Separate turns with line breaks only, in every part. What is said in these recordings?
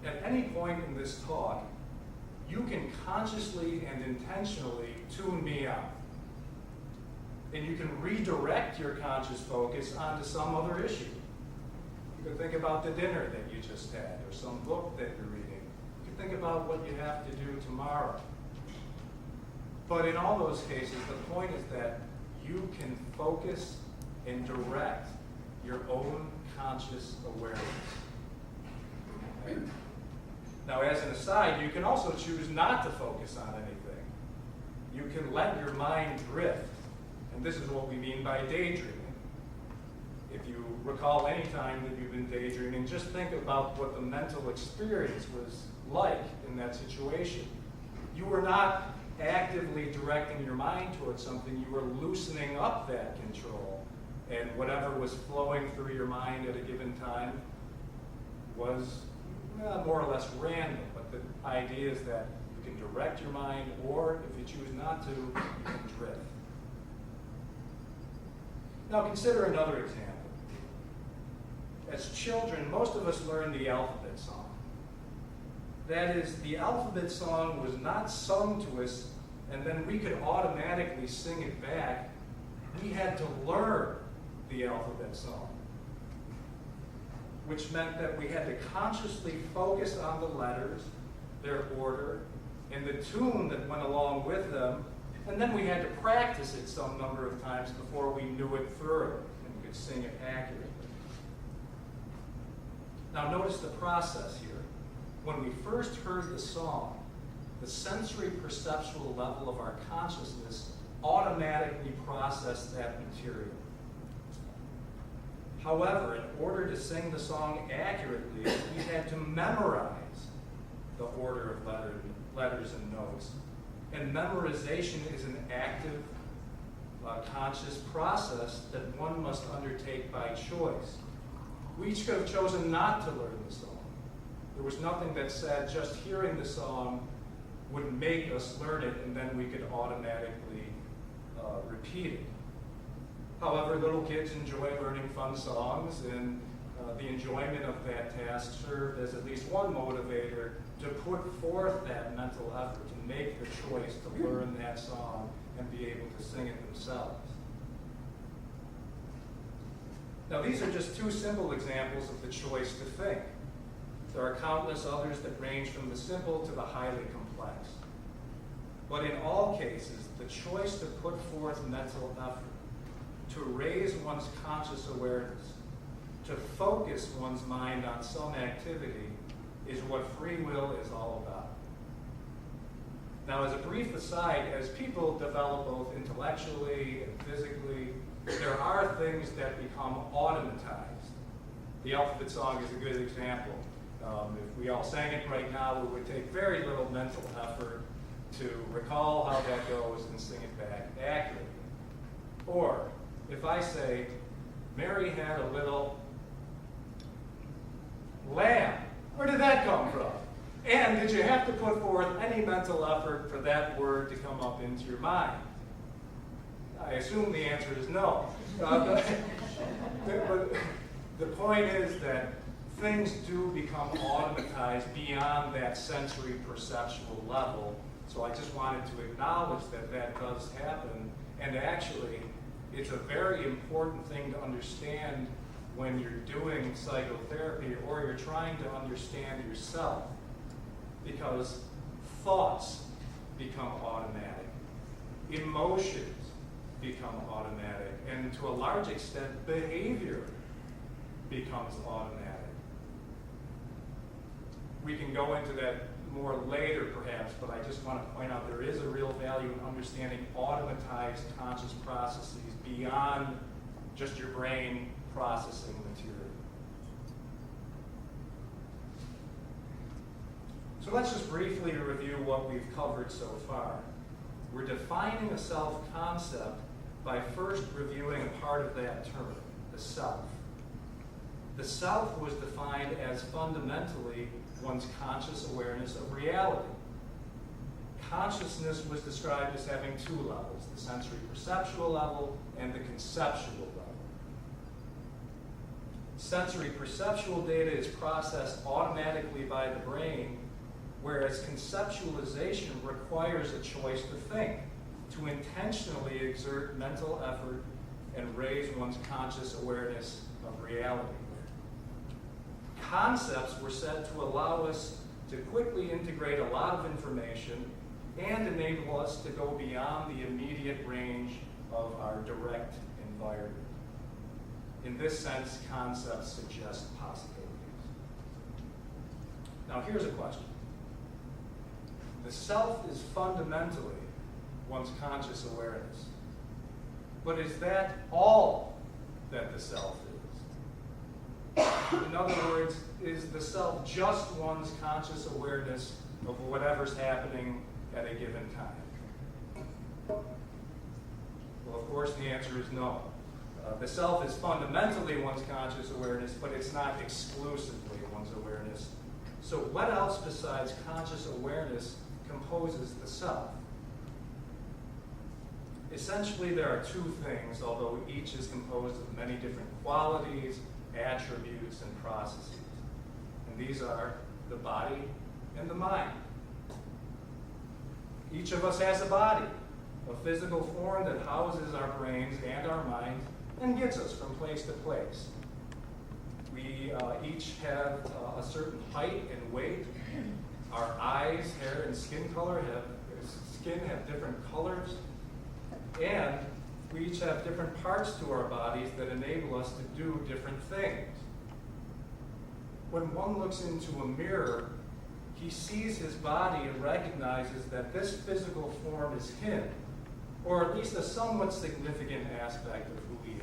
at any point in this talk, you can consciously and intentionally tune me out. And you can redirect your conscious focus onto some other issue. You can think about the dinner that you just had, or some book that you're reading. You can think about what you have to do tomorrow. But in all those cases, the point is that you can focus and direct your own conscious awareness. Okay? Now, as an aside, you can also choose not to focus on anything. You can let your mind drift. And this is what we mean by daydreaming. If you recall any time that you've been daydreaming, just think about what the mental experience was like in that situation. You were not actively directing your mind towards something, you were loosening up that control. And whatever was flowing through your mind at a given time was more or less random. But the idea is that you can direct your mind, or if you choose not to, you can drift. Now consider another example. As children, most of us learned the alphabet song. That is, the alphabet song was not sung to us and then we could automatically sing it back. We had to learn the alphabet song, which meant that we had to consciously focus on the letters, their order, and the tune that went along with them, and then we had to practice it some number of times before we knew it thoroughly and could sing it accurately. Now notice the process here. When we first heard the song, the sensory perceptual level of our consciousness automatically processed that material. However, in order to sing the song accurately, we had to memorize the order of letters and notes. And memorization is an active, conscious process that one must undertake by choice. We each could have chosen not to learn the song. There was nothing that said just hearing the song would make us learn it and then we could automatically repeat it. However, little kids enjoy learning fun songs, and the enjoyment of that task served as at least one motivator to put forth that mental effort to make the choice to learn that song and be able to sing it themselves. Now, these are just two simple examples of the choice to think. There are countless others that range from the simple to the highly complex. But in all cases, the choice to put forth mental effort, to raise one's conscious awareness, to focus one's mind on some activity is what free will is all about. Now, as a brief aside, as people develop both intellectually and physically, there are things that become automatized. The alphabet song is a good example. If we all sang it right now, it would take very little mental effort to recall how that goes and sing it back accurately. Or, if I say, Mary had a little lamb, where did that come from? And did you have to put forth any mental effort for that word to come up into your mind? I assume the answer is no. But the point is that things do become automatized beyond that sensory perceptual level. So I just wanted to acknowledge that that does happen. And actually, it's a very important thing to understand when you're doing psychotherapy or you're trying to understand yourself, because thoughts become automatic, emotions become automatic, and to a large extent, behavior becomes automatic. We can go into that more later perhaps, but I just want to point out there is a real value in understanding automatized conscious processes beyond just your brain processing material. So let's just briefly review what we've covered so far. We're defining a self-concept by first reviewing a part of that term, the self. The self was defined as fundamentally one's conscious awareness of reality. Consciousness was described as having two levels, the sensory perceptual level and the conceptual level. Sensory perceptual data is processed automatically by the brain, whereas conceptualization requires a choice to think, to intentionally exert mental effort and raise one's conscious awareness of reality. Concepts were said to allow us to quickly integrate a lot of information and enable us to go beyond the immediate range of our direct environment. In this sense, concepts suggest possibilities. Now here's a question. The self is fundamentally one's conscious awareness. But is that all that the self is? In other words, is the self just one's conscious awareness of whatever's happening at a given time? Well, of course, the answer is no. The self is fundamentally one's conscious awareness, but it's not exclusively one's awareness. So what else besides conscious awareness composes the self? Essentially, there are two things, although each is composed of many different qualities, attributes, and processes. And these are the body and the mind. Each of us has a body, a physical form that houses our brains and our minds and gets us from place to place. We each have a certain height and weight. Our eyes, hair, and skin have different colors. And we each have different parts to our bodies that enable us to do different things. When one looks into a mirror, he sees his body and recognizes that this physical form is him, or at least a somewhat significant aspect of who he is.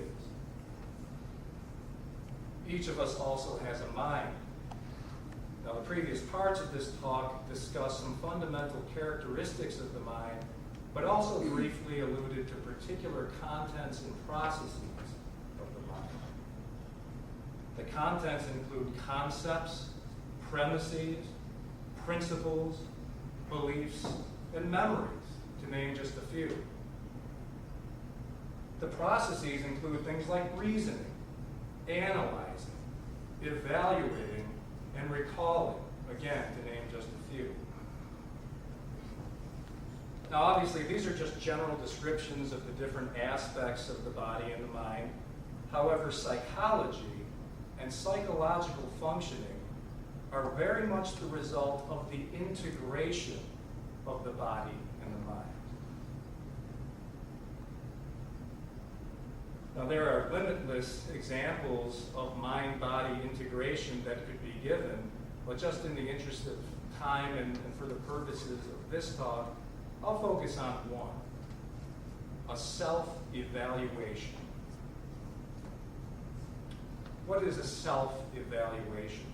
Each of us also has a mind. Now, the previous parts of this talk discuss some fundamental characteristics of the mind, but also briefly alluded to particular contents and processes of the mind. The contents include concepts, premises, principles, beliefs, and memories, to name just a few. The processes include things like reasoning, analyzing, evaluating, and recalling, again, to name just a few. Now, obviously, these are just general descriptions of the different aspects of the body and the mind. However, psychology and psychological functioning are very much the result of the integration of the body and the mind. Now, there are limitless examples of mind-body integration that could be given, but just in the interest of time and for the purposes of this talk, I'll focus on one: a self-evaluation. What is a self-evaluation?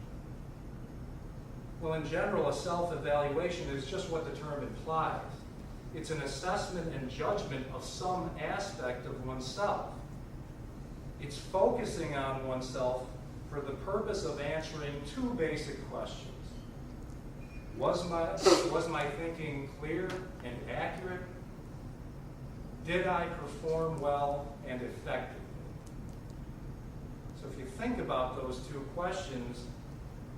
Well, in general, a self-evaluation is just what the term implies. It's an assessment and judgment of some aspect of oneself. It's focusing on oneself for the purpose of answering two basic questions. Was my thinking clear and accurate? Did I perform well and effectively? So if you think about those two questions,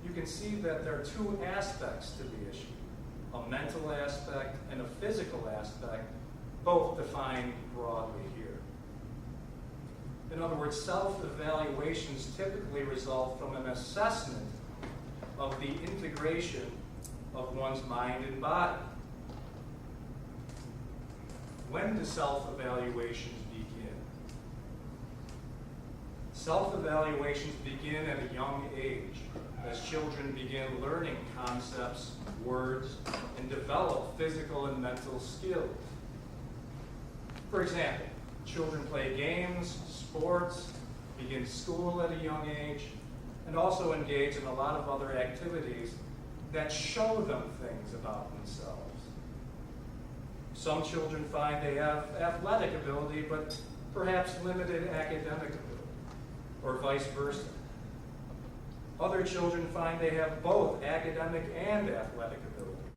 you can see that there are two aspects to the issue: a mental aspect and a physical aspect, both defined broadly here. In other words, self-evaluations typically result from an assessment of the integration of one's mind and body. When do self-evaluations begin? Self-evaluations begin at a young age, as children begin learning concepts, words, and develop physical and mental skills. For example, children play games, sports, begin school at a young age, and also engage in a lot of other activities that show them things about themselves. Some children find they have athletic ability, but perhaps limited academic ability, or vice versa. Other children find they have both academic and athletic ability.